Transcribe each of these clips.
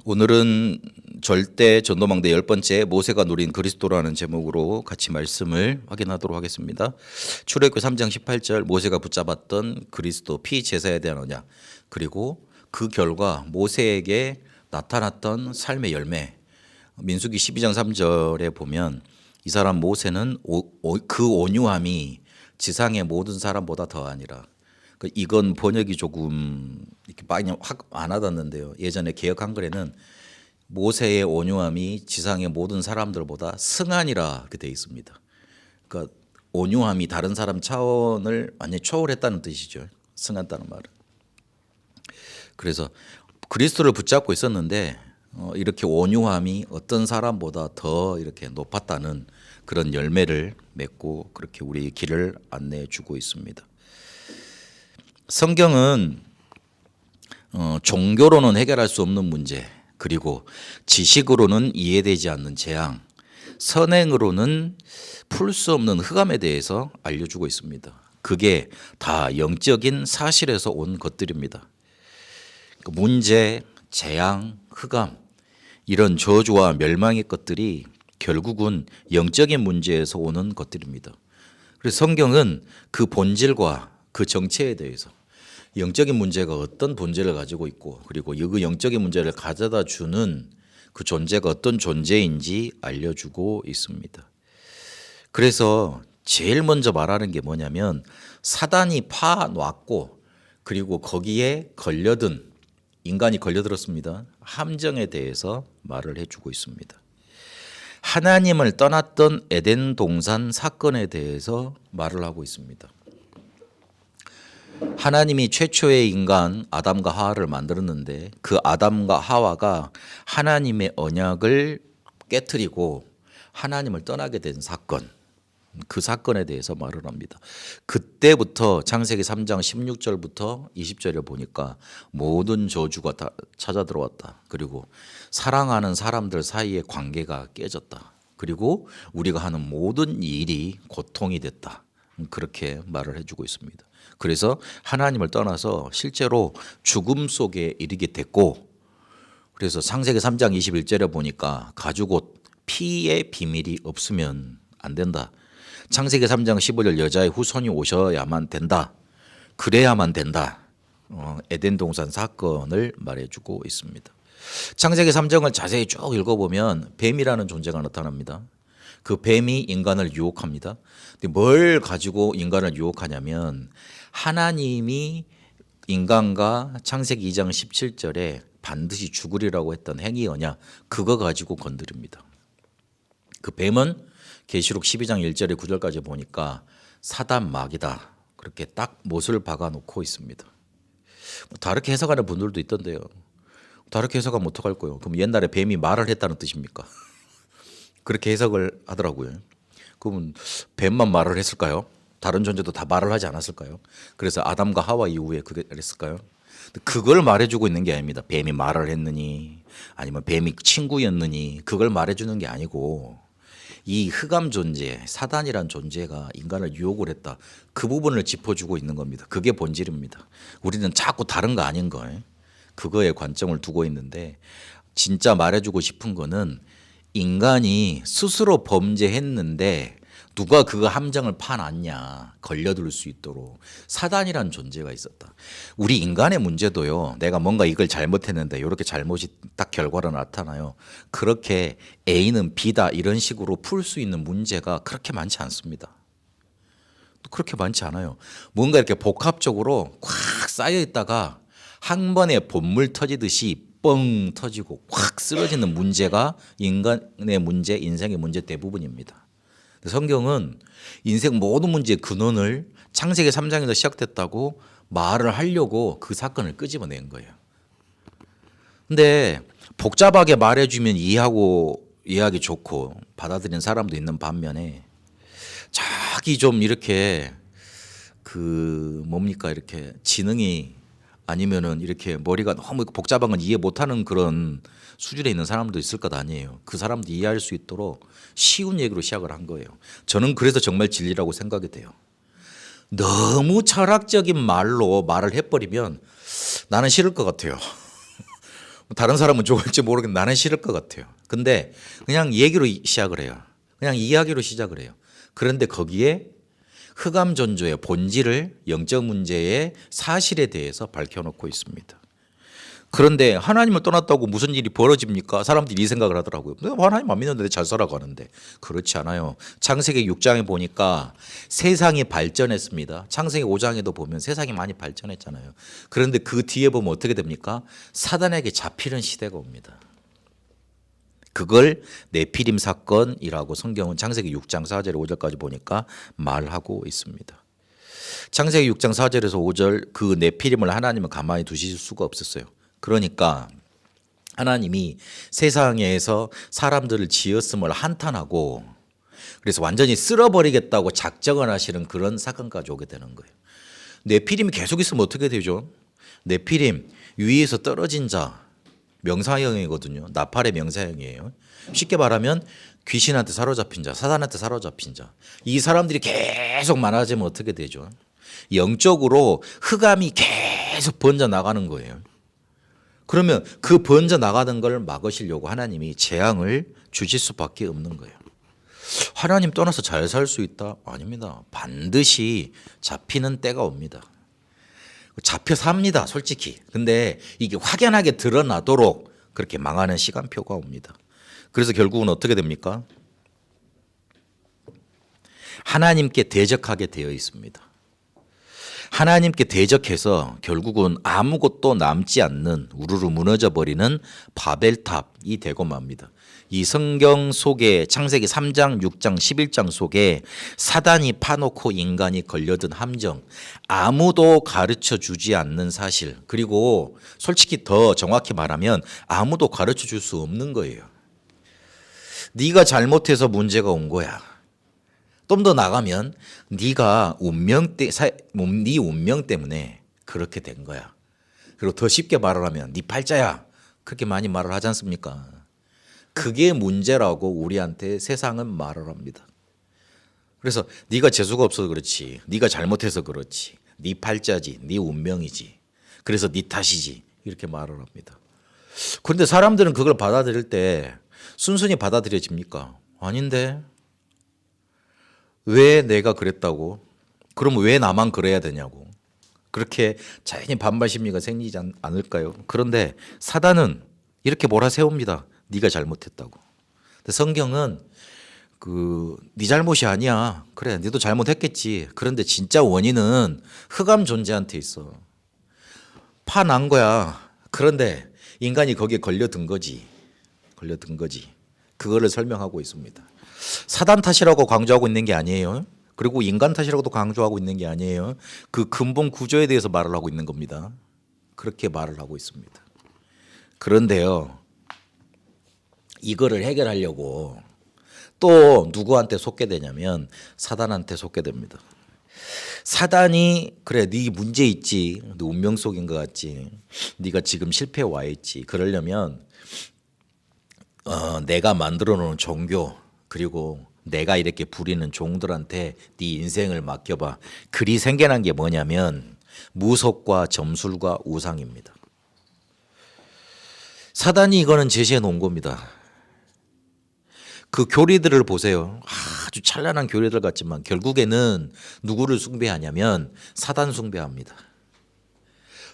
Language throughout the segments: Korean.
오늘은 절대 전도망대 10번째 모세가 누린 그리스도라는 제목으로 같이 말씀을 확인하도록 하겠습니다. 출애굽기 3장 18절 모세가 붙잡았던 그리스도 피제사에 대한 언약, 그리고 그 결과 모세에게 나타났던 삶의 열매, 민수기 12장 3절에 보면 이 사람 모세는 그 온유함이 지상의 모든 사람보다 더하니라. 이건 번역이 조금 이렇게 많이 안 와닿는데요. 예전에 개역 한글에는 모세의 온유함이 지상의 모든 사람들보다 승하니라 이렇게 되어 있습니다. 그러니까 온유함이 다른 사람 차원을 완전히 초월했다는 뜻이죠. 승한다는 말은. 그래서 그리스도를 붙잡고 있었는데 이렇게 온유함이 어떤 사람보다 더 이렇게 높았다는 그런 열매를 맺고 그렇게 우리 길을 안내해 주고 있습니다. 성경은 종교로는 해결할 수 없는 문제, 그리고 지식으로는 이해되지 않는 재앙, 선행으로는 풀 수 없는 흑암에 대해서 알려주고 있습니다. 그게 다 영적인 사실에서 온 것들입니다. 문제, 재앙, 흑암, 이런 저주와 멸망의 것들이 결국은 영적인 문제에서 오는 것들입니다. 그래서 성경은 그 본질과 그 정체에 대해서, 영적인 문제가 어떤 본질을 가지고 있고, 그리고 그 영적인 문제를 가져다 주는 그 존재가 어떤 존재인지 알려주고 있습니다. 그래서 제일 먼저 말하는 게 뭐냐면 사단이 파놨고, 그리고 거기에 걸려든 인간이 걸려들었습니다. 함정에 대해서 말을 해주고 있습니다. 하나님을 떠났던 에덴 동산 사건에 대해서 말을 하고 있습니다. 하나님이 최초의 인간 아담과 하와를 만들었는데 그 아담과 하와가 하나님의 언약을 깨트리고 하나님을 떠나게 된 사건, 그 사건에 대해서 말을 합니다. 그때부터 창세기 3장 16절부터 20절에 보니까 모든 저주가 다 찾아 들어왔다. 그리고 사랑하는 사람들 사이의 관계가 깨졌다. 그리고 우리가 하는 모든 일이 고통이 됐다. 그렇게 말을 해주고 있습니다. 그래서 하나님을 떠나서 실제로 죽음 속에 이르게 됐고, 그래서 창세기 3장 21절에 보니까 가죽 옷 피의 비밀이 없으면 안 된다. 창세기 3장 15절 여자의 후손이 오셔야만 된다. 그래야만 된다. 에덴 동산 사건을 말해주고 있습니다. 창세기 3장을 자세히 쭉 읽어보면 뱀이라는 존재가 나타납니다. 그 뱀이 인간을 유혹합니다. 근데 뭘 가지고 인간을 유혹하냐면 하나님이 인간과 창세기 2장 17절에 반드시 죽으리라고 했던 행위 언약, 그거 가지고 건드립니다. 그 뱀은 계시록 12장 1절에 9절까지 보니까 사단 마귀다. 그렇게 딱 못을 박아놓고 있습니다. 다르게 해석하는 분들도 있던데요. 다르게 해석하면 어떡할 거예요? 그럼 옛날에 뱀이 말을 했다는 뜻입니까? 그렇게 해석을 하더라고요. 그러면 뱀만 말을 했을까요? 다른 존재도 다 말을 하지 않았을까요? 그래서 아담과 하와 이후에 그게 그랬을까요? 그걸 말해주고 있는 게 아닙니다. 뱀이 말을 했느니 아니면 뱀이 친구였느니 그걸 말해주는 게 아니고 이 흑암 존재, 사단이란 존재가 인간을 유혹을 했다. 그 부분을 짚어주고 있는 겁니다. 그게 본질입니다. 우리는 자꾸 다른 거 아닌 거예요. 그거에 관점을 두고 있는데 진짜 말해주고 싶은 거는 인간이 스스로 범죄했는데 누가 그 함정을 파놨냐, 걸려들 수 있도록 사단이란 존재가 있었다. 우리 인간의 문제도요, 내가 뭔가 이걸 잘못했는데 이렇게 잘못이 딱 결과로 나타나요. 그렇게 A는 B다 이런 식으로 풀 수 있는 문제가 그렇게 많지 않습니다. 그렇게 많지 않아요. 뭔가 이렇게 복합적으로 꽉 쌓여 있다가 한 번에 본물 터지듯이 뻥 터지고 확 쓰러지는 문제가 인간의 문제, 인생의 문제 대부분입니다. 성경은 인생 모든 문제의 근원을 창세기 3장에서 시작됐다고 말을 하려고 그 사건을 끄집어낸 거예요. 근데 복잡하게 말해주면 이해하기 좋고 받아들이는 사람도 있는 반면에 자기 좀 이렇게 이렇게 지능이 아니면은 이렇게 머리가 너무 복잡한 건 이해 못하는 그런 수준에 있는 사람도 있을 것 아니에요. 그 사람도 이해할 수 있도록 쉬운 얘기로 시작을 한 거예요. 저는 그래서 정말 진리라고 생각이 돼요. 너무 철학적인 말로 말을 해버리면 나는 싫을 것 같아요. 다른 사람은 좋을지 모르겠는데 나는 싫을 것 같아요. 근데 그냥 얘기로 시작을 해요. 그냥 이야기로 시작을 해요. 그런데 거기에 흑암 존재의 본질을 영적 문제의 사실에 대해서 밝혀놓고 있습니다. 그런데 하나님을 떠났다고 무슨 일이 벌어집니까? 사람들이 이 생각을 하더라고요. 내가 하나님 안 믿는데 잘 살아가는데. 그렇지 않아요. 창세기 6장에 보니까 세상이 발전했습니다. 창세기 5장에도 보면 세상이 많이 발전했잖아요. 그런데 그 뒤에 보면 어떻게 됩니까? 사단에게 잡히는 시대가 옵니다. 그걸 네피림 사건이라고 성경은 창세기 6장 4절 5절까지 보니까 말하고 있습니다. 창세기 6장 4절에서 5절 그 네피림을 하나님은 가만히 두실 수가 없었어요. 그러니까 하나님이 세상에서 사람들을 지었음을 한탄하고 그래서 완전히 쓸어버리겠다고 작정을 하시는 그런 사건까지 오게 되는 거예요. 네피림이 계속 있으면 어떻게 되죠? 네피림 위에서 떨어진 자 명사형이거든요. 나팔의 명사형이에요. 쉽게 말하면 귀신한테 사로잡힌 자, 사단한테 사로잡힌 자. 이 사람들이 계속 많아지면 어떻게 되죠? 영적으로 흑암이 계속 번져 나가는 거예요. 그러면 그 번져 나가는 걸 막으시려고 하나님이 재앙을 주실 수밖에 없는 거예요. 하나님 떠나서 잘 살 수 있다? 아닙니다. 반드시 잡히는 때가 옵니다. 잡혀 삽니다, 솔직히. 근데 이게 확연하게 드러나도록 그렇게 망하는 시간표가 옵니다. 그래서 결국은 어떻게 됩니까? 하나님께 대적하게 되어 있습니다. 하나님께 대적해서 결국은 아무것도 남지 않는 우르르 무너져 버리는 바벨탑이 되고 맙니다. 이 성경 속에 창세기 3장, 6장, 11장 속에 사단이 파놓고 인간이 걸려든 함정, 아무도 가르쳐 주지 않는 사실, 그리고 솔직히 더 정확히 말하면 아무도 가르쳐 줄 수 없는 거예요. 네가 잘못해서 문제가 온 거야. 좀 더 나가면 네가 네 운명 때문에 그렇게 된 거야. 그리고 더 쉽게 말을 하면 네 팔자야. 그렇게 많이 말을 하지 않습니까? 그게 문제라고 우리한테 세상은 말을 합니다. 그래서 네가 재수가 없어서 그렇지. 네가 잘못해서 그렇지. 네 팔자지. 네 운명이지. 그래서 네 탓이지. 이렇게 말을 합니다. 그런데 사람들은 그걸 받아들일 때 순순히 받아들여집니까? 아닌데. 왜 내가 그랬다고? 그럼 왜 나만 그래야 되냐고? 그렇게 자연히 반발 심리가 생기지 않을까요? 그런데 사단은 이렇게 몰아세웁니다. 네가 잘못했다고. 근데 성경은 네 잘못이 아니야. 그래, 너도 잘못했겠지. 그런데 진짜 원인은 흑암 존재한테 있어. 파난 거야. 그런데 인간이 거기에 걸려든 거지. 걸려든 거지. 그거를 설명하고 있습니다. 사단 탓이라고 강조하고 있는 게 아니에요. 그리고 인간 탓이라고도 강조하고 있는 게 아니에요. 그 근본 구조에 대해서 말을 하고 있는 겁니다. 그렇게 말을 하고 있습니다. 그런데요, 이거를 해결하려고 또 누구한테 속게 되냐면 사단한테 속게 됩니다. 사단이 그래, 네 문제 있지, 너 운명 속인 것 같지, 네가 지금 실패해 와 있지. 그러려면 내가 만들어 놓은 종교 그리고 내가 이렇게 부리는 종들한테 네 인생을 맡겨봐. 그리 생겨난 게 뭐냐면 무속과 점술과 우상입니다. 사단이 이거는 제시해 놓은 겁니다. 그 교리들을 보세요. 아주 찬란한 교리들 같지만 결국에는 누구를 숭배하냐면 사단 숭배합니다.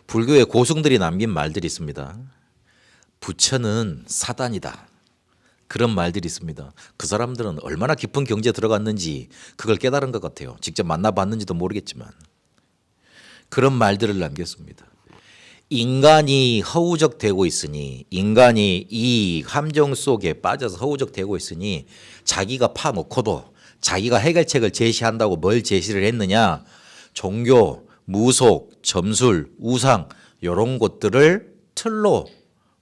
불교의 고승들이 남긴 말들이 있습니다. 부처는 사단이다. 그런 말들이 있습니다. 그 사람들은 얼마나 깊은 경지에 들어갔는지 그걸 깨달은 것 같아요. 직접 만나봤는지도 모르겠지만 그런 말들을 남겼습니다. 인간이 허우적대고 있으니, 인간이 이 함정 속에 빠져서 허우적대고 있으니 자기가 파놓고도 자기가 해결책을 제시한다고 뭘 제시를 했느냐? 종교, 무속, 점술, 우상 이런 것들을 틀로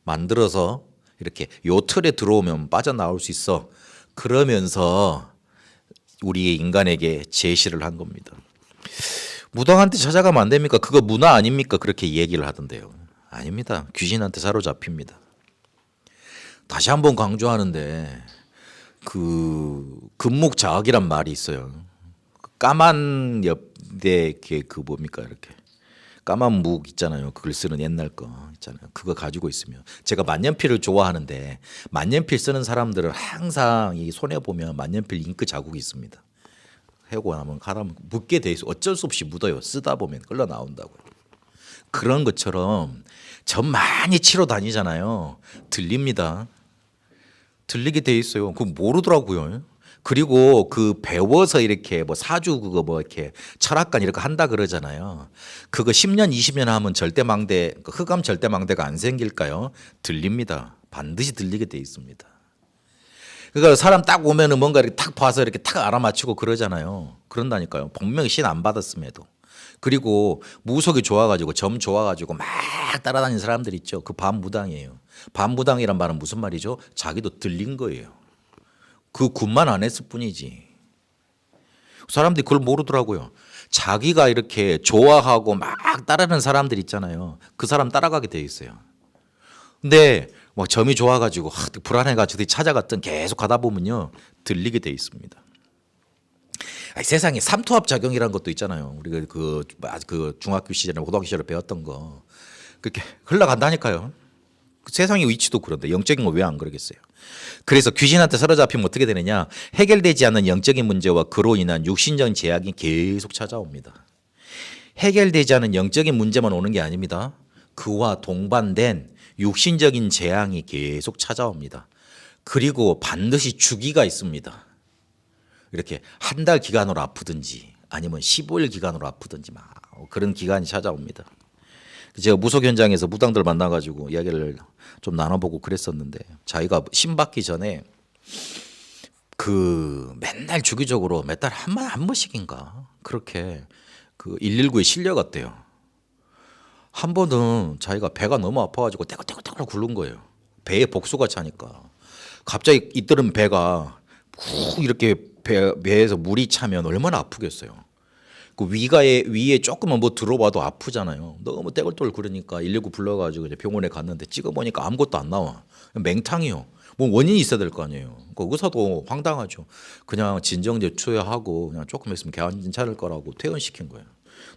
만들어서 이렇게 요 틀에 들어오면 빠져나올 수 있어. 그러면서 우리 인간에게 제시를 한 겁니다. 무당한테 찾아가면 안 됩니까? 그거 문화 아닙니까? 그렇게 얘기를 하던데요. 아닙니다. 귀신한테 사로잡힙니다. 다시 한번 강조하는데 그 금목자학이란 말이 있어요. 까만 옆에 그 뭡니까 이렇게 까만 묵 있잖아요. 글 쓰는 옛날 거 있잖아요. 그거 가지고 있으면 제가 만년필을 좋아하는데 만년필 쓰는 사람들은 항상 이 손에 보면 만년필 잉크 자국이 있습니다. 해고 나면 가라면 묻게 돼 있어. 어쩔 수 없이 묻어요. 쓰다 보면 흘러 나온다고요. 그런 것처럼 점 많이 치러 다니잖아요. 들립니다. 들리게 돼 있어요. 그거 모르더라고요. 그리고 그 배워서 이렇게 뭐 사주 그거 뭐 이렇게 철학관 이렇게 한다 그러잖아요. 그거 10년 20년 하면 절대망대 흑암 절대망대가 안 생길까요? 들립니다. 반드시 들리게 돼 있습니다. 그러니까 사람 딱 오면은 뭔가 이렇게 탁 봐서 이렇게 탁 알아맞히고 그러잖아요. 그런다니까요. 분명히 신 안 받았음에도. 그리고 무속이 좋아가지고 점 좋아가지고 막 따라다니는 사람들 있죠. 그 반무당이에요. 반무당이란 말은 무슨 말이죠? 자기도 들린 거예요. 그 굿만 안 했을 뿐이지. 사람들이 그걸 모르더라고요. 자기가 이렇게 좋아하고 막 따르는 사람들 있잖아요. 그 사람 따라가게 돼 있어요. 근데 뭐 점이 좋아가지고 불안해가지고 찾아갔던 계속 가다 보면요 들리게 돼 있습니다. 세상에 삼투압 작용이라는 것도 있잖아요. 우리가 그 중학교 시절에 고등학교 시절에 배웠던 거 그렇게 흘러간다니까요. 세상의 위치도 그런데 영적인 거 왜 안 그러겠어요? 그래서 귀신한테 사로잡히면 어떻게 되느냐? 해결되지 않는 영적인 문제와 그로 인한 육신적 제약이 계속 찾아옵니다. 해결되지 않은 영적인 문제만 오는 게 아닙니다. 그와 동반된 육신적인 재앙이 계속 찾아옵니다. 그리고 반드시 주기가 있습니다. 이렇게 한 달 기간으로 아프든지 아니면 15일 기간으로 아프든지 막 그런 기간이 찾아옵니다. 제가 무속 현장에서 무당들 만나가지고 이야기를 좀 나눠보고 그랬었는데 자기가 신 받기 전에 그 맨날 주기적으로 몇 달에 한 번씩인가 그렇게 그 119에 실려갔대요. 한 번은 자기가 배가 너무 아파가지고 떼굴떼굴떼굴 굴른 거예요. 배에 복수가 차니까 갑자기 이때는 배가 훅 이렇게 배에서 물이 차면 얼마나 아프겠어요. 그 위에 조금만 뭐 들어봐도 아프잖아요. 너무 떼굴떼굴 그러니까 119 불러가지고 이제 병원에 갔는데 찍어보니까 아무것도 안 나와. 맹탕이요. 뭐 원인이 있어야 될 거 아니에요. 그 의사도 황당하죠. 그냥 진정제 투여하고 그냥 조금 있으면 괜찮을 거라고 퇴원시킨 거예요.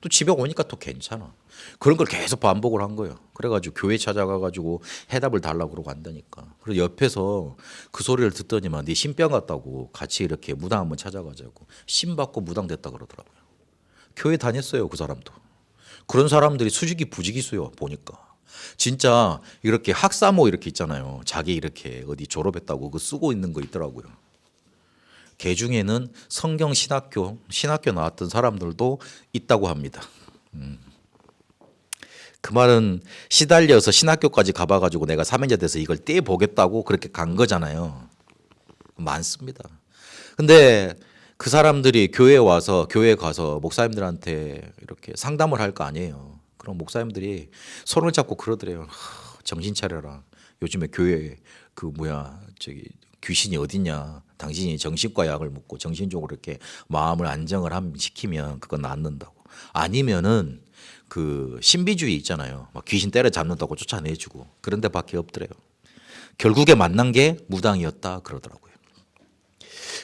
또 집에 오니까 또 괜찮아. 그런 걸 계속 반복을 한 거예요. 그래가지고 교회 찾아가가지고 해답을 달라고 그러고 한다니까. 그리고 옆에서 그 소리를 듣더니만 네 신병 같다고 같이 이렇게 무당 한번 찾아가자고 신 받고 무당 됐다 그러더라고요. 교회 다녔어요 그 사람도. 그런 사람들이 수직이 부직이수요 보니까. 진짜 이렇게 학사모 이렇게 있잖아요. 자기 이렇게 어디 졸업했다고 그 쓰고 있는 거 있더라고요. 개 중에는 성경 신학교 나왔던 사람들도 있다고 합니다. 그 말은 시달려서 신학교까지 가봐가지고 내가 사명자 돼서 이걸 떼보겠다고 그렇게 간 거잖아요. 많습니다. 근데 그 사람들이 교회에 가서 목사님들한테 이렇게 상담을 할 거 아니에요. 그럼 목사님들이 손을 잡고 그러더래요. 정신 차려라. 요즘에 교회 귀신이 어딨냐. 당신이 정신과 약을 먹고 정신적으로 이렇게 마음을 안정을 시키면 그건 낫는다고. 아니면은 그 신비주의 있잖아요. 막 귀신 때려잡는다고 쫓아내주고 그런 데밖에 없더래요. 결국에 만난 게 무당이었다 그러더라고요.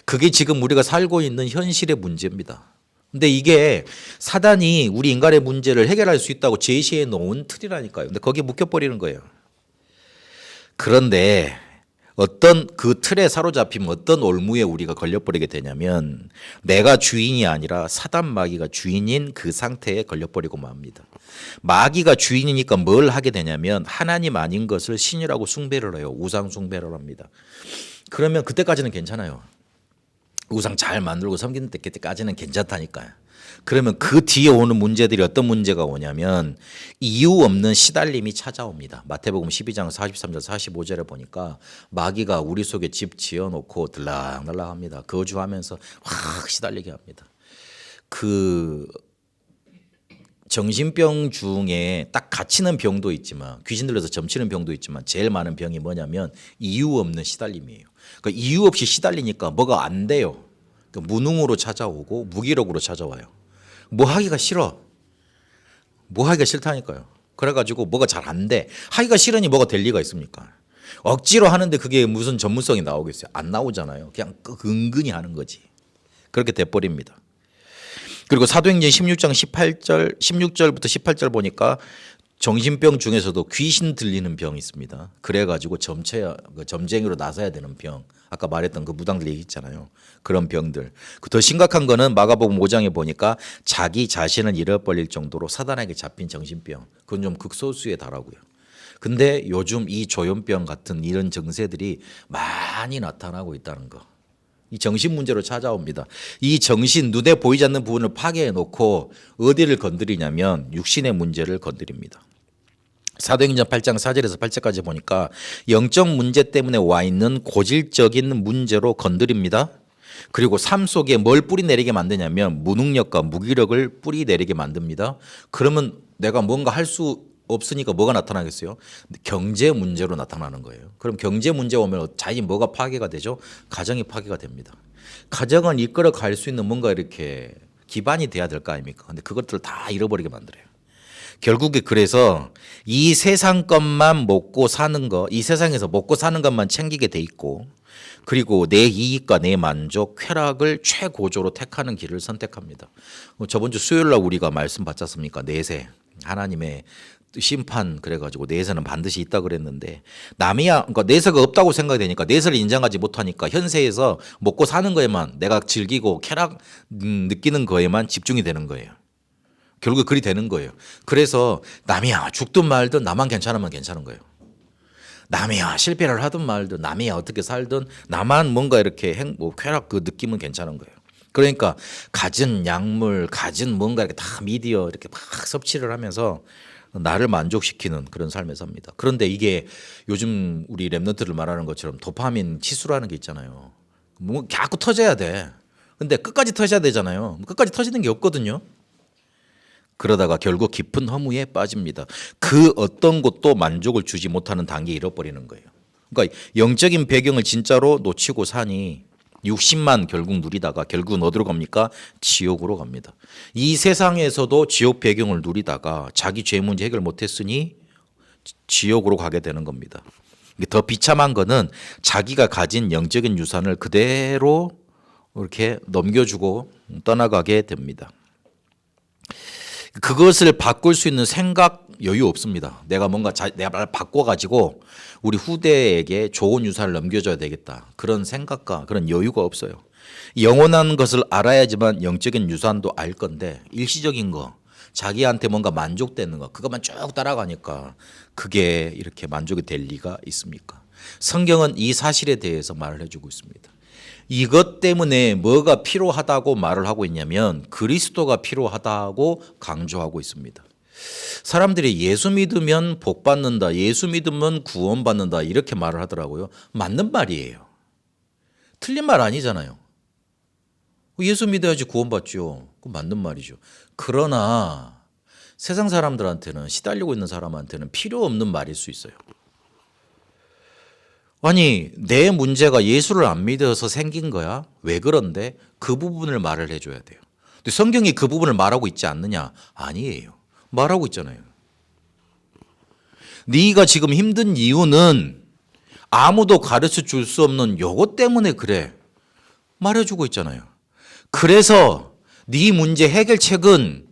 그게 지금 우리가 살고 있는 현실의 문제입니다. 근데 이게 사단이 우리 인간의 문제를 해결할 수 있다고 제시해 놓은 틀이라니까요. 근데 거기에 묶여버리는 거예요. 그런데 어떤 그 틀에 사로잡히면 어떤 올무에 우리가 걸려버리게 되냐면 내가 주인이 아니라 사단 마귀가 주인인 그 상태에 걸려버리고 맙니다. 마귀가 주인이니까 뭘 하게 되냐면 하나님 아닌 것을 신이라고 숭배를 해요. 우상 숭배를 합니다. 그러면 그때까지는 괜찮아요. 우상 잘 만들고 섬기는 때까지는 괜찮다니까요. 그러면 그 뒤에 오는 문제들이 어떤 문제가 오냐면 이유 없는 시달림이 찾아옵니다. 마태복음 12장 43절 45절에 보니까 마귀가 우리 속에 집 지어놓고 들락날락합니다. 거주하면서 확 시달리게 합니다. 그 정신병 중에 딱 갇히는 병도 있지만 귀신 들려서 점치는 병도 있지만 제일 많은 병이 뭐냐면 이유 없는 시달림이에요. 그러니까 이유 없이 시달리니까 뭐가 안 돼요. 그러니까 무능으로 찾아오고 무기력으로 찾아와요. 뭐 하기가 싫어. 뭐 하기가 싫다니까요. 그래가지고 뭐가 잘 안 돼. 하기가 싫으니 뭐가 될 리가 있습니까? 억지로 하는데 그게 무슨 전문성이 나오겠어요? 안 나오잖아요. 그냥 은근히 하는 거지. 그렇게 돼버립니다. 그리고 사도행전 16장 16절부터 18절 보니까 정신병 중에서도 귀신 들리는 병이 있습니다. 그래가지고 점쟁이로 나서야 되는 병. 아까 말했던 그 무당들 얘기 있잖아요. 그런 병들. 더 심각한 거는 마가복음 5장에 보니까 자기 자신을 잃어버릴 정도로 사단에게 잡힌 정신병. 그건 좀 극소수에 달하고요. 근데 요즘 이 조현병 같은 이런 증세들이 많이 나타나고 있다는 거. 이 정신 문제로 찾아옵니다. 이 정신 눈에 보이지 않는 부분을 파괴해 놓고 어디를 건드리냐면 육신의 문제를 건드립니다. 사도행전 8장 4절에서 8절까지 보니까 영적 문제 때문에 와 있는 고질적인 문제로 건드립니다. 그리고 삶 속에 뭘 뿌리내리게 만드냐면 무능력과 무기력을 뿌리내리게 만듭니다. 그러면 내가 뭔가 할 수 없으니까 뭐가 나타나겠어요? 경제 문제로 나타나는 거예요. 그럼 경제 문제 오면 자기 뭐가 파괴가 되죠? 가정이 파괴가 됩니다. 가정을 이끌어 갈 수 있는 뭔가 이렇게 기반이 돼야 될 거 아닙니까? 근데 그것들을 다 잃어버리게 만들어요. 결국에 그래서 이 세상 것만 먹고 사는 거, 이 세상에서 먹고 사는 것만 챙기게 돼 있고, 그리고 내 이익과 내 만족, 쾌락을 최고조로 택하는 길을 선택합니다. 저번 주 수요일 날 우리가 말씀 받지 않습니까? 내세, 하나님의 심판 그래가지고 내세는 반드시 있다 그랬는데 그러니까 내세가 없다고 생각이 되니까 내세를 인정하지 못하니까 현세에서 먹고 사는 거에만 내가 즐기고 쾌락 느끼는 거에만 집중이 되는 거예요. 결국 그리 되는 거예요. 그래서 남이야 죽든 말든 나만 괜찮으면 괜찮은 거예요. 남이야 실패를 하든 말든 남이야 어떻게 살든 나만 뭔가 이렇게 쾌락 그 느낌은 괜찮은 거예요. 그러니까 가진 약물, 가진 뭔가 이렇게 다 미디어 이렇게 막 섭취를 하면서 나를 만족시키는 그런 삶을 삽니다. 그런데 이게 요즘 우리 랩런트를 말하는 것처럼 도파민 치수라는 게 있잖아요. 뭐 자꾸 터져야 돼. 근데 끝까지 터져야 되잖아요. 끝까지 터지는 게 없거든요. 그러다가 결국 깊은 허무에 빠집니다. 그 어떤 것도 만족을 주지 못하는 단계에 이뤄버리는 거예요. 그러니까 영적인 배경을 진짜로 놓치고 사니 60만 결국 누리다가 결국은 어디로 갑니까? 지옥으로 갑니다. 이 세상에서도 지옥 배경을 누리다가 자기 죄 문제 해결 못했으니 지옥으로 가게 되는 겁니다. 더 비참한 거는 자기가 가진 영적인 유산을 그대로 이렇게 넘겨주고 떠나가게 됩니다. 그것을 바꿀 수 있는 생각 여유 없습니다. 내가 내가 바꿔가지고 우리 후대에게 좋은 유산을 넘겨줘야 되겠다. 그런 생각과 그런 여유가 없어요. 영원한 것을 알아야지만 영적인 유산도 알 건데 일시적인 거, 자기한테 뭔가 만족되는 거, 그것만 쭉 따라가니까 그게 이렇게 만족이 될 리가 있습니까? 성경은 이 사실에 대해서 말을 해주고 있습니다. 이것 때문에 뭐가 필요하다고 말을 하고 있냐면 그리스도가 필요하다고 강조하고 있습니다. 사람들이 예수 믿으면 복 받는다, 예수 믿으면 구원 받는다 이렇게 말을 하더라고요. 맞는 말이에요. 틀린 말 아니잖아요. 예수 믿어야지 구원 받죠. 그건 맞는 말이죠. 그러나 세상 사람들한테는 시달리고 있는 사람한테는 필요 없는 말일 수 있어요. 아니 내 문제가 예수를 안 믿어서 생긴 거야? 왜 그런데? 그 부분을 말을 해줘야 돼요. 근데 성경이 그 부분을 말하고 있지 않느냐? 아니에요. 말하고 있잖아요. 네가 지금 힘든 이유는 아무도 가르쳐 줄 수 없는 요것 때문에 그래. 말해주고 있잖아요. 그래서 네 문제 해결자는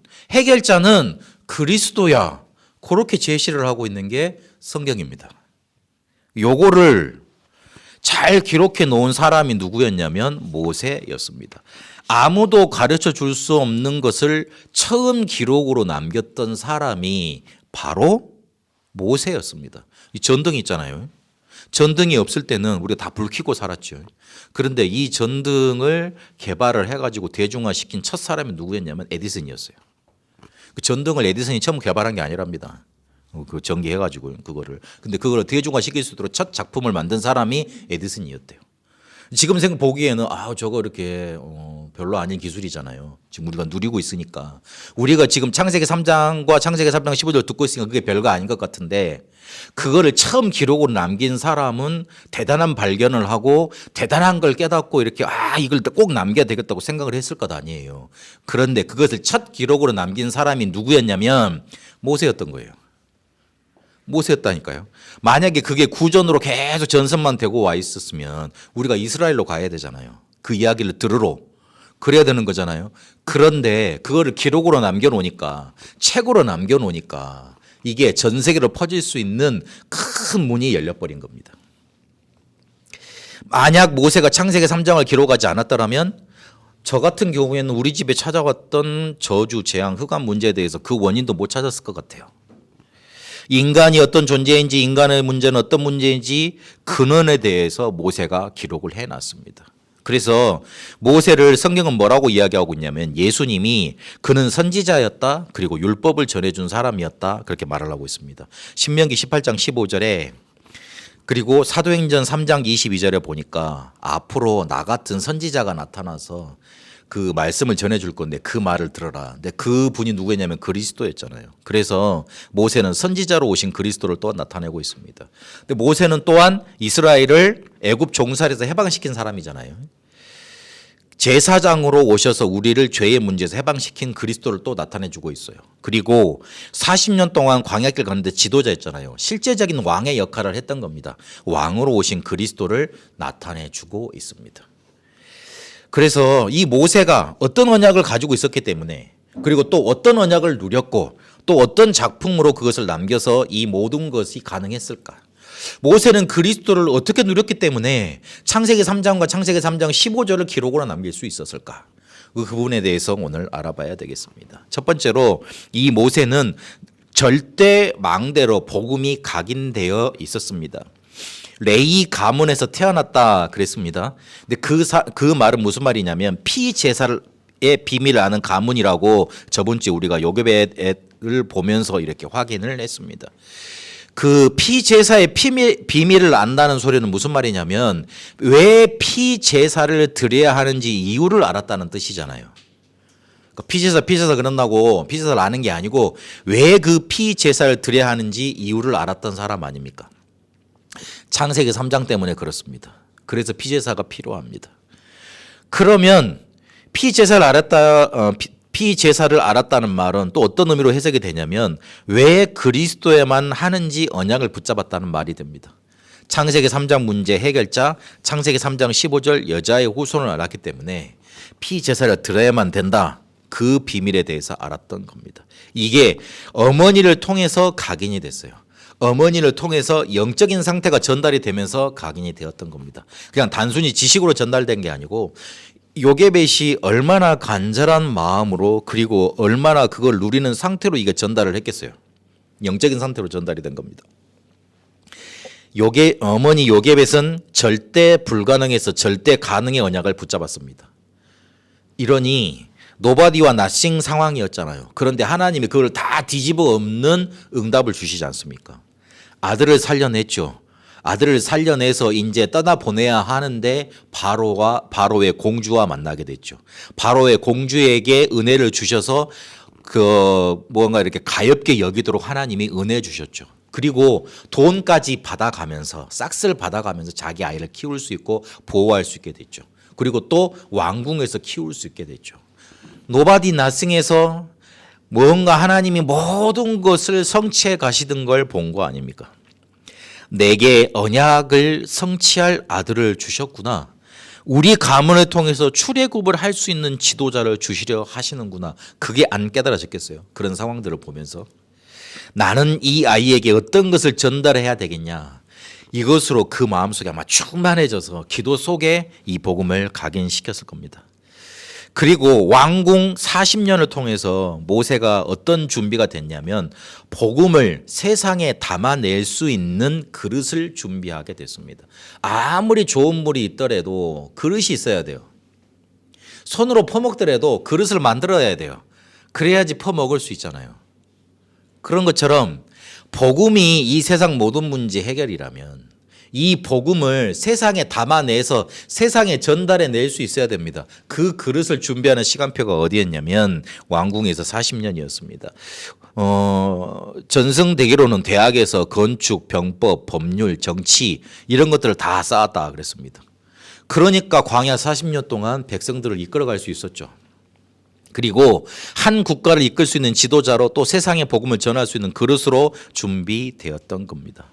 그리스도야. 그렇게 제시를 하고 있는 게 성경입니다. 요거를 잘 기록해 놓은 사람이 누구였냐면 모세였습니다. 아무도 가르쳐 줄 수 없는 것을 처음 기록으로 남겼던 사람이 바로 모세였습니다. 이 전등이 있잖아요. 전등이 없을 때는 우리가 다 불 켜고 살았죠. 그런데 이 전등을 개발을 해가지고 대중화시킨 첫 사람이 누구였냐면 에디슨이었어요. 그 전등을 에디슨이 처음 개발한 게 아니랍니다. 그 전기해가지고 그거를. 근데 그걸 대중화시킬 수 있도록 첫 작품을 만든 사람이 에디슨이었대요. 지금 생각 보기에는 저거 이렇게 별로 아닌 기술이잖아요. 지금 우리가 누리고 있으니까. 우리가 지금 창세기 3장과 창세기 3장 15절 듣고 있으니까 그게 별거 아닌 것 같은데 그거를 처음 기록으로 남긴 사람은 대단한 발견을 하고 대단한 걸 깨닫고 이렇게 이걸 꼭 남겨야 되겠다고 생각을 했을 것 아니에요. 그런데 그것을 첫 기록으로 남긴 사람이 누구였냐면 모세였던 거예요. 모세였다니까요. 만약에 그게 구전으로 계속 전선만 되고 와 있었으면 우리가 이스라엘로 가야 되잖아요. 그 이야기를 들으러. 그래야 되는 거잖아요. 그런데 그거를 기록으로 남겨놓으니까, 책으로 남겨놓으니까 이게 전 세계로 퍼질 수 있는 큰 문이 열려버린 겁니다. 만약 모세가 창세기 3장을 기록하지 않았더라면 저 같은 경우에는 우리 집에 찾아왔던 저주, 재앙, 흑암 문제에 대해서 그 원인도 못 찾았을 것 같아요. 인간이 어떤 존재인지, 인간의 문제는 어떤 문제인지 근원에 대해서 모세가 기록을 해놨습니다. 그래서 모세를 성경은 뭐라고 이야기하고 있냐면 예수님이 그는 선지자였다, 그리고 율법을 전해준 사람이었다, 그렇게 말을 하고 있습니다. 신명기 18장 15절에 그리고 사도행전 3장 22절에 보니까 앞으로 나 같은 선지자가 나타나서 그 말씀을 전해줄 건데 그 말을 들어라. 근데 그 분이 누구냐면 그리스도였잖아요. 그래서 모세는 선지자로 오신 그리스도를 또한 나타내고 있습니다. 근데 모세는 또한 이스라엘을 애굽 종살에서 해방시킨 사람이잖아요. 제사장으로 오셔서 우리를 죄의 문제에서 해방시킨 그리스도를 또 나타내주고 있어요. 그리고 40년 동안 광야길 가는데 지도자였잖아요. 실제적인 왕의 역할을 했던 겁니다. 왕으로 오신 그리스도를 나타내주고 있습니다. 그래서 이 모세가 어떤 언약을 가지고 있었기 때문에, 그리고 또 어떤 언약을 누렸고 또 어떤 작품으로 그것을 남겨서 이 모든 것이 가능했을까? 모세는 그리스도를 어떻게 누렸기 때문에 창세기 3장과 창세기 3장 15절을 기록으로 남길 수 있었을까? 그 부분에 대해서 오늘 알아봐야 되겠습니다. 첫 번째로 이 모세는 절대 망대로 복음이 각인되어 있었습니다. 레위 가문에서 태어났다 그랬습니다. 근데 그 말은 무슨 말이냐면 피제사의 비밀을 아는 가문이라고 저번 주에 우리가 요괴배를 보면서 이렇게 확인을 했습니다. 그 피제사의 비밀을 안다는 소리는 무슨 말이냐면 왜 피제사를 드려야 하는지 이유를 알았다는 뜻이잖아요. 피제사 그런다고 피제사를 아는 게 아니고 왜 그 피제사를 드려야 하는지 이유를 알았던 사람 아닙니까? 창세기 3장 때문에 그렇습니다. 그래서 피제사가 필요합니다. 그러면 피제사를 알았다는 말은 또 어떤 의미로 해석이 되냐면 왜 그리스도에만 하는지 언약을 붙잡았다는 말이 됩니다. 창세기 3장 문제 해결자, 창세기 3장 15절 여자의 후손을 알았기 때문에 피제사를 드려야만 된다. 그 비밀에 대해서 알았던 겁니다. 이게 어머니를 통해서 각인이 됐어요. 어머니를 통해서 영적인 상태가 전달이 되면서 각인이 되었던 겁니다. 그냥 단순히 지식으로 전달된 게 아니고 요게벳이 얼마나 간절한 마음으로 그리고 얼마나 그걸 누리는 상태로 이게 전달을 했겠어요. 영적인 상태로 전달이 된 겁니다. 어머니 요게벳은 절대 불가능에서 절대 가능의 언약을 붙잡았습니다. 이러니 노바디와 낫싱 상황이었잖아요. 그런데 하나님이 그걸 다 뒤집어 엎는 응답을 주시지 않습니까? 아들을 살려냈죠. 아들을 살려내서 이제 떠나보내야 하는데 바로의 공주와 만나게 됐죠. 바로의 공주에게 은혜를 주셔서 뭔가 이렇게 가엾게 여기도록 하나님이 은혜 주셨죠. 그리고 돈까지 받아가면서 싹쓸 받아가면서 자기 아이를 키울 수 있고 보호할 수 있게 됐죠. 그리고 또 왕궁에서 키울 수 있게 됐죠. 노바디 나싱에서 뭔가 하나님이 모든 것을 성취해 가시던 걸 본 거 아닙니까? 내게 언약을 성취할 아들을 주셨구나. 우리 가문을 통해서 출애굽을 할 수 있는 지도자를 주시려 하시는구나. 그게 안 깨달아졌겠어요. 그런 상황들을 보면서 나는 이 아이에게 어떤 것을 전달해야 되겠냐. 이것으로 그 마음속에 아마 충만해져서 기도 속에 이 복음을 각인시켰을 겁니다. 그리고 왕궁 40년을 통해서 모세가 어떤 준비가 됐냐면 복음을 세상에 담아낼 수 있는 그릇을 준비하게 됐습니다. 아무리 좋은 물이 있더라도 그릇이 있어야 돼요. 손으로 퍼먹더라도 그릇을 만들어야 돼요. 그래야지 퍼먹을 수 있잖아요. 그런 것처럼 복음이 이 세상 모든 문제 해결이라면 이 복음을 세상에 담아내서 세상에 전달해 낼 수 있어야 됩니다. 그 그릇을 준비하는 시간표가 어디였냐면 왕궁에서 40년이었습니다. 전승되기로는 대학에서 건축, 병법, 법률, 정치 이런 것들을 다 쌓았다 그랬습니다. 그러니까 광야 40년 동안 백성들을 이끌어갈 수 있었죠. 그리고 한 국가를 이끌 수 있는 지도자로 또 세상의 복음을 전할 수 있는 그릇으로 준비되었던 겁니다.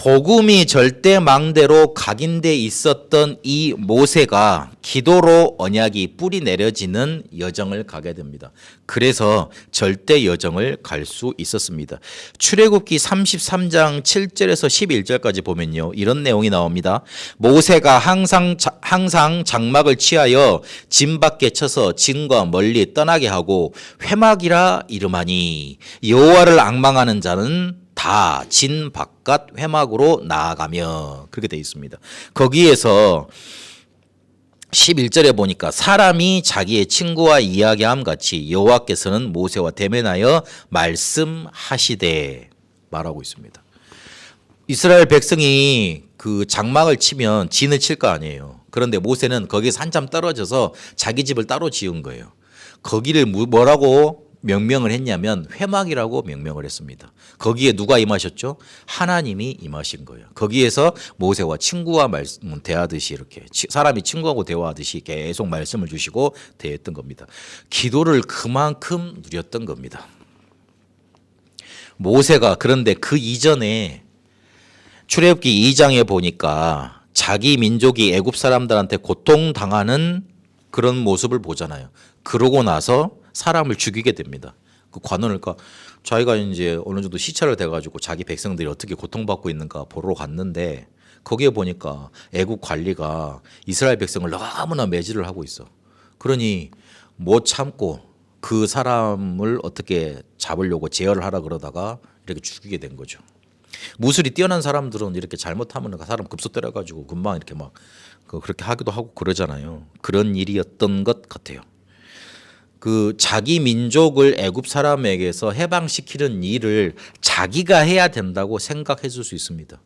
복음이 절대망대로 각인돼 있었던 이 모세가 기도로 언약이 뿌리 내려지는 여정을 가게 됩니다. 그래서 절대 여정을 갈 수 있었습니다. 출애굽기 33장 7절에서 11절까지 보면요, 이런 내용이 나옵니다. 모세가 항상 장막을 취하여 진 밖에 쳐서 진과 멀리 떠나게 하고 회막이라 이름하니 여호와를 앙망하는 자는 다 진 바깥 회막으로 나아가며, 그렇게 되어 있습니다. 거기에서 11절에 보니까 사람이 자기의 친구와 이야기함 같이 여호와께서는 모세와 대면하여 말씀하시되 말하고 있습니다. 이스라엘 백성이 그 장막을 치면 진을 칠 거 아니에요. 그런데 모세는 거기서 한참 떨어져서 자기 집을 따로 지은 거예요. 거기를 뭐라고 명명을 했냐면 회막이라고 명명을 했습니다. 거기에 누가 임하셨죠? 하나님이 임하신 거예요. 거기에서 모세와 친구와 대하듯이, 이렇게 사람이 친구하고 대화하듯이 계속 말씀을 주시고 대했던 겁니다. 기도를 그만큼 누렸던 겁니다. 모세가 그런데 그 이전에 출애굽기 2장에 보니까 자기 민족이 애굽 사람들한테 고통당하는 그런 모습을 보잖아요. 그러고 나서 사람을 죽이게 됩니다. 그 관원을까 자기가 이제 어느 정도 시찰을 돼가지고 자기 백성들이 어떻게 고통받고 있는가 보러 갔는데, 거기에 보니까 애국 관리가 이스라엘 백성을 너무나 매질을 하고 있어. 그러니 못 참고 그 사람을 어떻게 잡으려고 제어를 하라 그러다가 이렇게 죽이게 된 거죠. 무술이 뛰어난 사람들은 이렇게 잘못하면 사람 급소 때려가지고 금방 이렇게 막 그렇게 하기도 하고 그러잖아요. 그런 일이었던 것 같아요. 그 자기 민족을 애굽 사람에게서 해방시키는 일을 자기가 해야 된다고 생각했을 수 있습니다.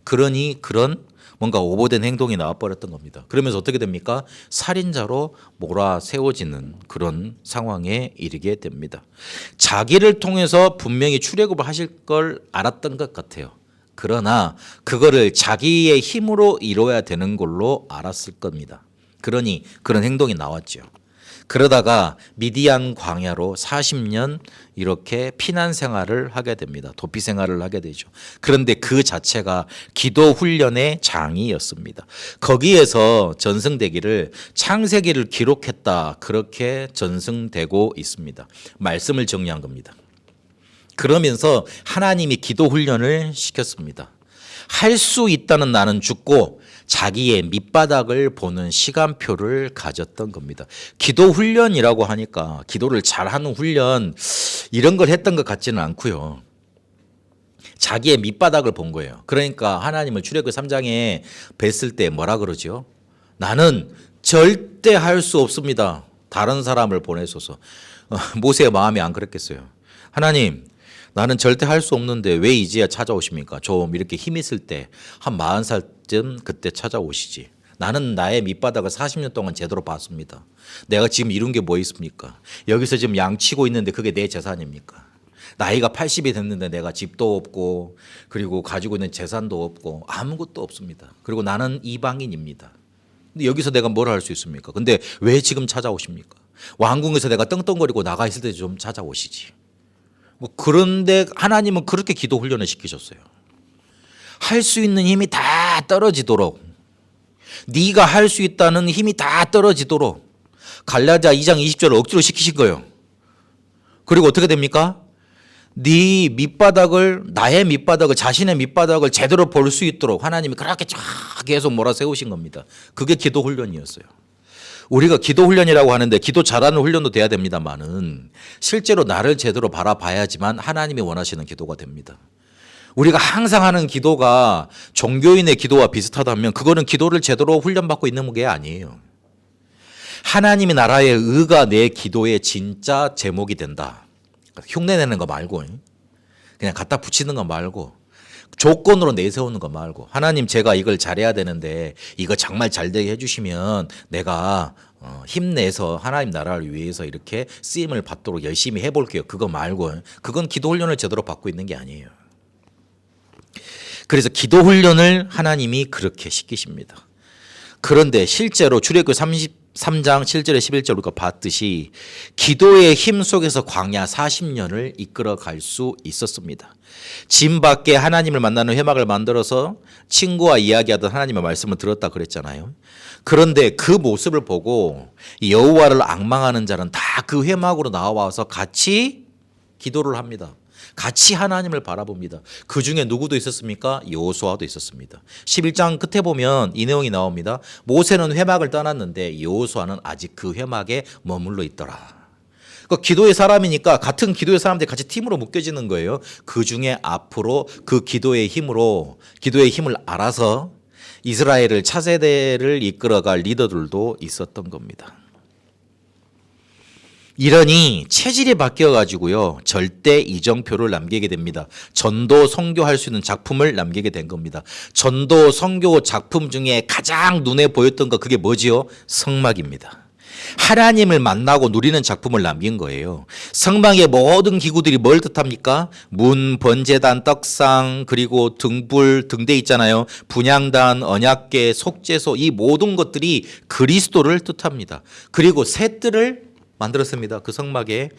그러니 그런 뭔가 오버된 행동이 나와버렸던 겁니다. 그러면서 어떻게 됩니까? 살인자로 몰아세워지는 그런 상황에 이르게 됩니다. 자기를 통해서 분명히 출애굽을 하실 걸 알았던 것 같아요. 그러나 그거를 자기의 힘으로 이뤄야 되는 걸로 알았을 겁니다. 그러니 그런 행동이 나왔죠. 그러다가 미디안 광야로 40년 이렇게 피난 생활을 하게 됩니다. 도피 생활을 하게 되죠. 그런데 그 자체가 기도 훈련의 장이었습니다. 거기에서 전승되기를 창세기를 기록했다, 그렇게 전승되고 있습니다. 말씀을 정리한 겁니다. 그러면서 하나님이 기도 훈련을 시켰습니다. 할 수 있다는 나는 죽고 자기의 밑바닥을 보는 시간표를 가졌던 겁니다. 기도 훈련이라고 하니까 기도를 잘하는 훈련 이런 걸 했던 것 같지는 않고요. 자기의 밑바닥을 본 거예요. 그러니까 하나님을 출애굽기 3장에 뵀을 때 뭐라 그러죠? 나는 절대 할 수 없습니다. 다른 사람을 보내소서. 모세의 마음이 안 그랬겠어요. 하나님, 나는 절대 할 수 없는데 왜 이제야 찾아오십니까? 좀 이렇게 힘 있을 때 한 40살쯤 그때 찾아오시지. 나는 나의 밑바닥을 40년 동안 제대로 봤습니다. 내가 지금 이룬 게 뭐 있습니까? 여기서 지금 양치고 있는데 그게 내 재산입니까? 나이가 80이 됐는데 내가 집도 없고 그리고 가지고 있는 재산도 없고 아무것도 없습니다. 그리고 나는 이방인입니다. 근데 여기서 내가 뭘 할 수 있습니까? 근데 왜 지금 찾아오십니까? 왕궁에서 내가 떵떵거리고 나가 있을 때 좀 찾아오시지. 그런데 하나님은 그렇게 기도 훈련을 시키셨어요. 할 수 있는 힘이 다 떨어지도록, 네가 할 수 있다는 힘이 다 떨어지도록 갈라디아 2장 20절을 억지로 시키신 거예요. 그리고 어떻게 됩니까? 네 밑바닥을, 나의 밑바닥을, 자신의 밑바닥을 제대로 볼 수 있도록 하나님이 그렇게 쫙 계속 몰아세우신 겁니다. 그게 기도 훈련이었어요. 우리가 기도 훈련이라고 하는데 기도 잘하는 훈련도 돼야 됩니다만은 실제로 나를 제대로 바라봐야지만 하나님이 원하시는 기도가 됩니다. 우리가 항상 하는 기도가 종교인의 기도와 비슷하다면 그거는 기도를 제대로 훈련받고 있는 게 아니에요. 하나님의 나라의 의가 내 기도의 진짜 제목이 된다. 흉내내는 거 말고, 그냥 갖다 붙이는 거 말고, 조건으로 내세우는 거 말고, 하나님 제가 이걸 잘해야 되는데 이거 정말 잘 되게 해주시면 내가 힘내서 하나님 나라를 위해서 이렇게 쓰임을 받도록 열심히 해볼게요. 그거 말고, 그건 기도 훈련을 제대로 받고 있는 게 아니에요. 그래서 기도 훈련을 하나님이 그렇게 시키십니다. 그런데 실제로 출애굽기 3장 7절에 11절 우리가 봤듯이 기도의 힘 속에서 광야 40년을 이끌어 갈 수 있었습니다. 짐 밖에 하나님을 만나는 회막을 만들어서 친구와 이야기하던 하나님의 말씀을 들었다 그랬잖아요. 그런데 그 모습을 보고 여호와를 앙망하는 자는 다 그 회막으로 나와서 같이 기도를 합니다. 같이 하나님을 바라봅니다. 그 중에 누구도 있었습니까? 여호수아도 있었습니다. 11장 끝에 보면 이 내용이 나옵니다. 모세는 회막을 떠났는데 여호수아는 아직 그 회막에 머물러 있더라. 그 기도의 사람이니까 같은 기도의 사람들이 같이 팀으로 묶여지는 거예요. 그 중에 앞으로 그 기도의 힘을 알아서 이스라엘을 차세대를 이끌어갈 리더들도 있었던 겁니다. 이러니 체질이 바뀌어가지고요 절대 이정표를 남기게 됩니다. 전도 선교할 수 있는 작품을 남기게 된 겁니다. 전도 선교 작품 중에 가장 눈에 보였던 거 그게 뭐지요? 성막입니다. 하나님을 만나고 누리는 작품을 남긴 거예요. 성막의 모든 기구들이 뭘 뜻합니까? 문, 번제단, 떡상, 그리고 등불, 등대 있잖아요. 분향단, 언약궤, 속죄소 이 모든 것들이 그리스도를 뜻합니다. 그리고 새 뜰을 만들었습니다. 그 성막에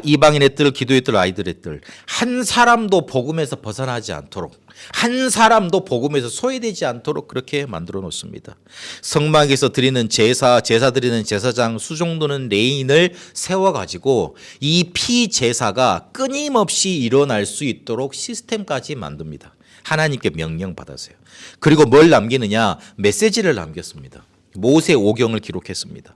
이방인의 뜰, 기도의 뜰, 아이들의 뜰. 한 사람도 복음에서 벗어나지 않도록, 한 사람도 복음에서 소외되지 않도록 그렇게 만들어 놓습니다. 성막에서 드리는 제사 드리는 제사장, 수종도는 레인을 세워가지고 이 피제사가 끊임없이 일어날 수 있도록 시스템까지 만듭니다. 하나님께 명령받았어요. 그리고 뭘 남기느냐? 메시지를 남겼습니다. 모세 오경을 기록했습니다.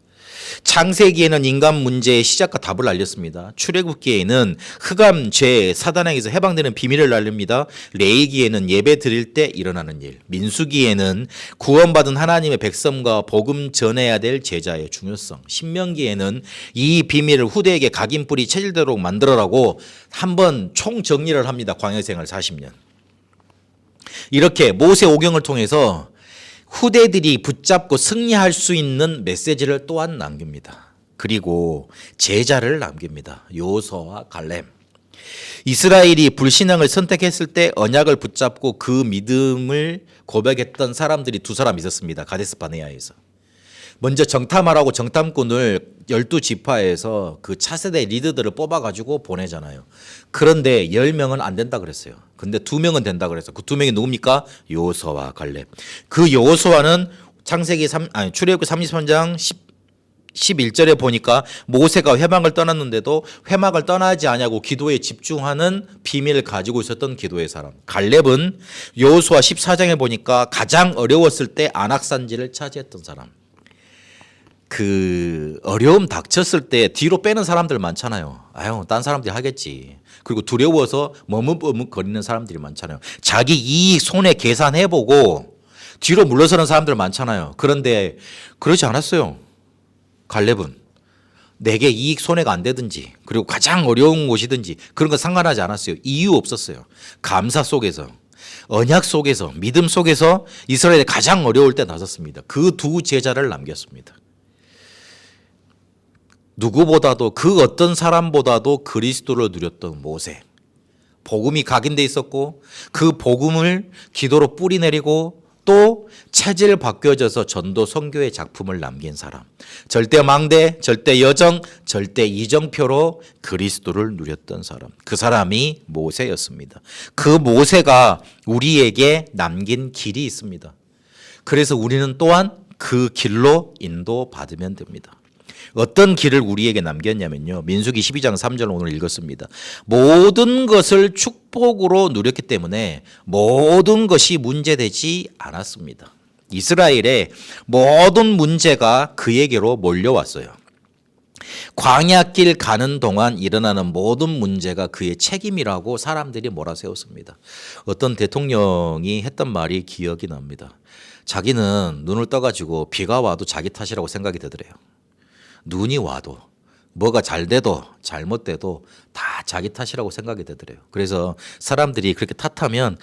창세기에는 인간 문제의 시작과 답을 알렸습니다. 출애굽기에는 흑암, 죄, 사단에게서 해방되는 비밀을 알립니다. 레위기에는 예배 드릴 때 일어나는 일, 민수기에는 구원받은 하나님의 백성과 복음 전해야 될 제자의 중요성, 신명기에는 이 비밀을 후대에게 각인뿌리 체질되도록 만들어라고 한번 총정리를 합니다. 광야생활 40년. 이렇게 모세 오경을 통해서 후대들이 붙잡고 승리할 수 있는 메시지를 또한 남깁니다. 그리고 제자를 남깁니다. 여호수아와 갈렙. 이스라엘이 불신앙을 선택했을 때 언약을 붙잡고 그 믿음을 고백했던 사람들이 두 사람 있었습니다. 가데스 바네아에서. 먼저 정탐하라고 정탐꾼을 12지파에서 그 차세대 리더들을 뽑아가지고 보내잖아요. 그런데 10명은 안 된다 그랬어요. 근데 2명은 된다 그랬어요. 그 2명이 누굽니까? 여호수아와 갈렙. 그 여호수아는 출애굽기 33장 11절에 보니까 모세가 회막을 떠났는데도 회막을 떠나지 않냐고 기도에 집중하는 비밀을 가지고 있었던 기도의 사람. 갈렙은 여호수아 14장에 보니까 가장 어려웠을 때 안악산지를 차지했던 사람. 그 어려움 닥쳤을 때 뒤로 빼는 사람들 많잖아요. 딴 사람들이 하겠지. 그리고 두려워서 머뭇머뭇 거리는 사람들이 많잖아요. 자기 이익 손해 계산해보고 뒤로 물러서는 사람들 많잖아요. 그런데 그러지 않았어요. 갈렙은 내게 이익 손해가 안 되든지 그리고 가장 어려운 곳이든지 그런 거 상관하지 않았어요. 이유 없었어요. 감사 속에서, 언약 속에서, 믿음 속에서 이스라엘이 가장 어려울 때 나섰습니다. 그 두 제자를 남겼습니다. 누구보다도 그 어떤 사람보다도 그리스도를 누렸던 모세. 복음이 각인돼 있었고 그 복음을 기도로 뿌리내리고 또 체질 바뀌어져서 전도 선교의 작품을 남긴 사람. 절대 망대, 절대 여정, 절대 이정표로 그리스도를 누렸던 사람. 그 사람이 모세였습니다. 그 모세가 우리에게 남긴 길이 있습니다. 그래서 우리는 또한 그 길로 인도받으면 됩니다. 어떤 길을 우리에게 남겼냐면요. 민수기 12장 3절 오늘 읽었습니다. 모든 것을 축복으로 누렸기 때문에 모든 것이 문제되지 않았습니다. 이스라엘의 모든 문제가 그에게로 몰려왔어요. 광야길 가는 동안 일어나는 모든 문제가 그의 책임이라고 사람들이 몰아세웠습니다. 어떤 대통령이 했던 말이 기억이 납니다. 자기는 눈을 떠가지고 비가 와도 자기 탓이라고 생각이 되더래요. 눈이 와도 뭐가 잘 돼도 잘못돼도 다 자기 탓이라고 생각이 되더래요. 그래서 사람들이 그렇게 탓하면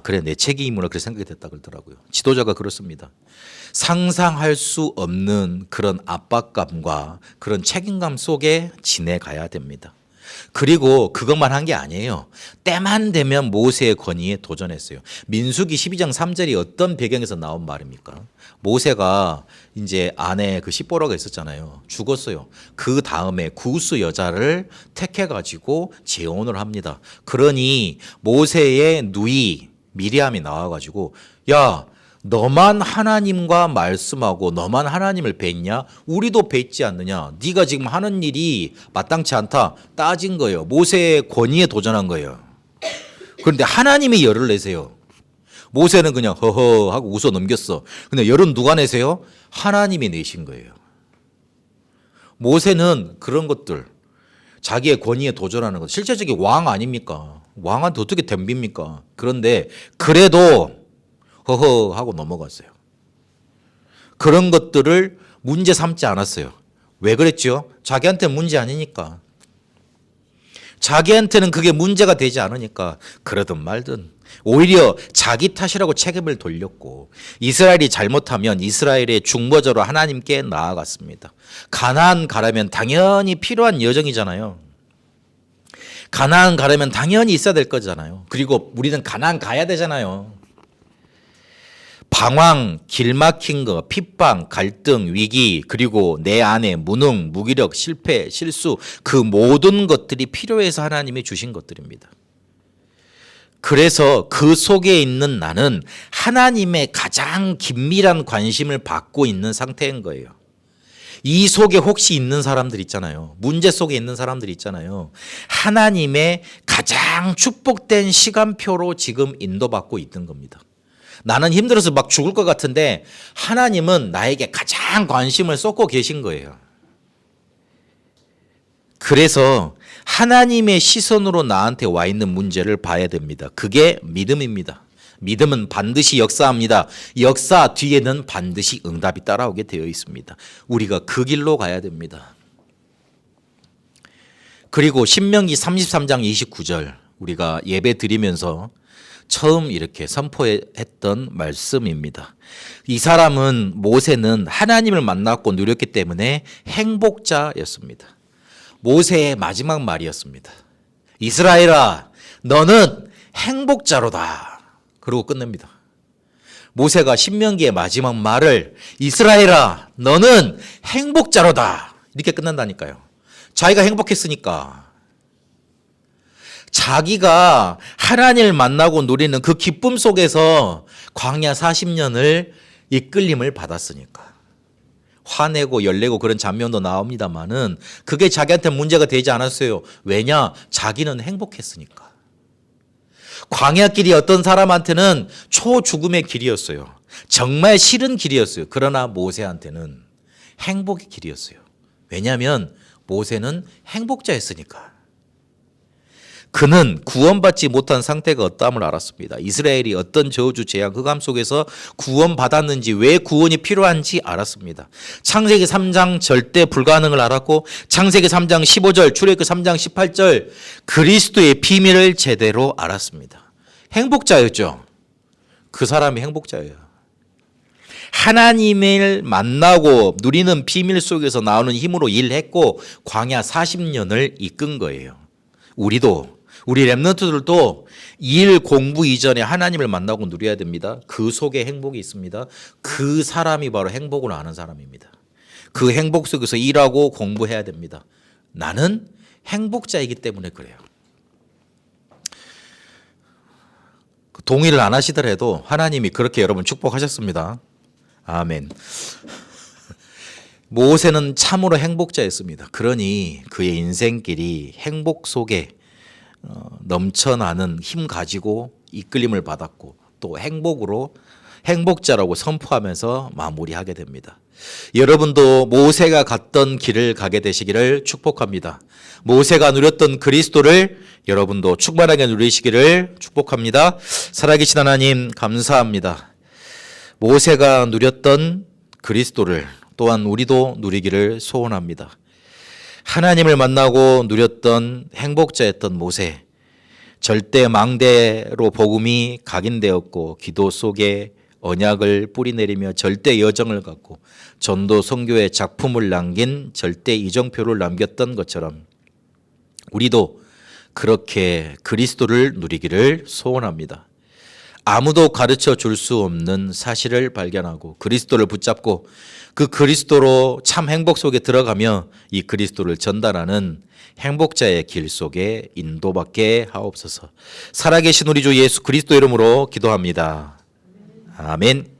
그래 내 책임이구나 그렇게 생각이 됐다 그러더라고요. 지도자가 그렇습니다. 상상할 수 없는 그런 압박감과 그런 책임감 속에 지내가야 됩니다. 그리고 그것만 한 게 아니에요. 때만 되면 모세의 권위에 도전했어요. 민수기 12장 3절이 어떤 배경에서 나온 말입니까? 모세가 이제 아내 그 시보라가 있었잖아요. 죽었어요. 그 다음에 구스 여자를 택해가지고 재혼을 합니다. 그러니 모세의 누이 미리암이 나와가지고 야, 너만 하나님과 말씀하고 너만 하나님을 뵙냐? 우리도 뵙지 않느냐? 네가 지금 하는 일이 마땅치 않다. 따진 거예요. 모세의 권위에 도전한 거예요. 그런데 하나님이 열을 내세요. 모세는 그냥 허허 하고 웃어 넘겼어. 근데 열은 누가 내세요? 하나님이 내신 거예요. 모세는 그런 것들, 자기의 권위에 도전하는 것, 실제적인 왕 아닙니까? 왕한테 어떻게 덤빕니까? 그런데 그래도 허허 하고 넘어갔어요. 그런 것들을 문제 삼지 않았어요. 왜 그랬죠? 자기한테 문제 아니니까. 자기한테는 그게 문제가 되지 않으니까 그러든 말든 오히려 자기 탓이라고 책임을 돌렸고 이스라엘이 잘못하면 이스라엘의 중보자로 하나님께 나아갔습니다. 가나안 가려면 당연히 필요한 여정이잖아요. 가나안 가려면 당연히 있어야 될 거잖아요. 그리고 우리는 가나안 가야 되잖아요. 방황, 길 막힌 거, 핍박, 갈등, 위기, 그리고 내 안에 무능, 무기력, 실패, 실수 그 모든 것들이 필요해서 하나님이 주신 것들입니다. 그래서 그 속에 있는 나는 하나님의 가장 긴밀한 관심을 받고 있는 상태인 거예요. 이 속에 혹시 있는 사람들 있잖아요. 문제 속에 있는 사람들 있잖아요. 하나님의 가장 축복된 시간표로 지금 인도받고 있는 겁니다. 나는 힘들어서 막 죽을 것 같은데 하나님은 나에게 가장 관심을 쏟고 계신 거예요. 그래서 하나님의 시선으로 나한테 와 있는 문제를 봐야 됩니다. 그게 믿음입니다. 믿음은 반드시 역사합니다. 역사 뒤에는 반드시 응답이 따라오게 되어 있습니다. 우리가 그 길로 가야 됩니다. 그리고 신명기 33장 29절 우리가 예배 드리면서 처음 이렇게 선포했던 말씀입니다. 이 사람은 모세는 하나님을 만났고 누렸기 때문에 행복자였습니다. 모세의 마지막 말이었습니다. 이스라엘아, 너는 행복자로다. 그러고 끝냅니다. 모세가 신명기의 마지막 말을 이스라엘아, 너는 행복자로다. 이렇게 끝난다니까요. 자기가 행복했으니까. 자기가 하나님을 만나고 누리는 그 기쁨 속에서 광야 40년을 이끌림을 받았으니까. 화내고 열내고 그런 장면도 나옵니다만은 그게 자기한테 문제가 되지 않았어요. 왜냐? 자기는 행복했으니까. 광야길이 어떤 사람한테는 초죽음의 길이었어요. 정말 싫은 길이었어요. 그러나 모세한테는 행복의 길이었어요. 왜냐하면 모세는 행복자였으니까. 그는 구원받지 못한 상태가 어떠함을 알았습니다. 이스라엘이 어떤 저주, 재앙, 흑암 속에서 구원받았는지 왜 구원이 필요한지 알았습니다. 창세기 3장 절대 불가능을 알았고 창세기 3장 15절, 출애굽기 3장 18절 그리스도의 비밀을 제대로 알았습니다. 행복자였죠. 그 사람이 행복자예요. 하나님을 만나고 누리는 비밀 속에서 나오는 힘으로 일했고 광야 40년을 이끈 거예요. 우리 렘넌트들도 일 공부 이전에 하나님을 만나고 누려야 됩니다. 그 속에 행복이 있습니다. 그 사람이 바로 행복을 아는 사람입니다. 그 행복 속에서 일하고 공부해야 됩니다. 나는 행복자이기 때문에 그래요. 동의를 안 하시더라도 하나님이 그렇게 여러분 축복하셨습니다. 아멘. 모세는 참으로 행복자였습니다. 그러니 그의 인생길이 행복 속에 넘쳐나는 힘 가지고 이끌림을 받았고 또 행복으로 행복자라고 선포하면서 마무리하게 됩니다. 여러분도 모세가 갔던 길을 가게 되시기를 축복합니다. 모세가 누렸던 그리스도를 여러분도 충만하게 누리시기를 축복합니다. 살아계신 하나님 감사합니다. 모세가 누렸던 그리스도를 또한 우리도 누리기를 소원합니다. 하나님을 만나고 누렸던 행복자였던 모세, 절대 망대로 복음이 각인되었고 기도 속에 언약을 뿌리내리며 절대 여정을 갖고 전도 선교의 작품을 남긴 절대 이정표를 남겼던 것처럼 우리도 그렇게 그리스도를 누리기를 소원합니다. 아무도 가르쳐 줄 수 없는 사실을 발견하고 그리스도를 붙잡고 그 그리스도로 참 행복 속에 들어가며 이 그리스도를 전달하는 행복자의 길 속에 인도받게 하옵소서. 살아계신 우리 주 예수 그리스도 이름으로 기도합니다. 아멘.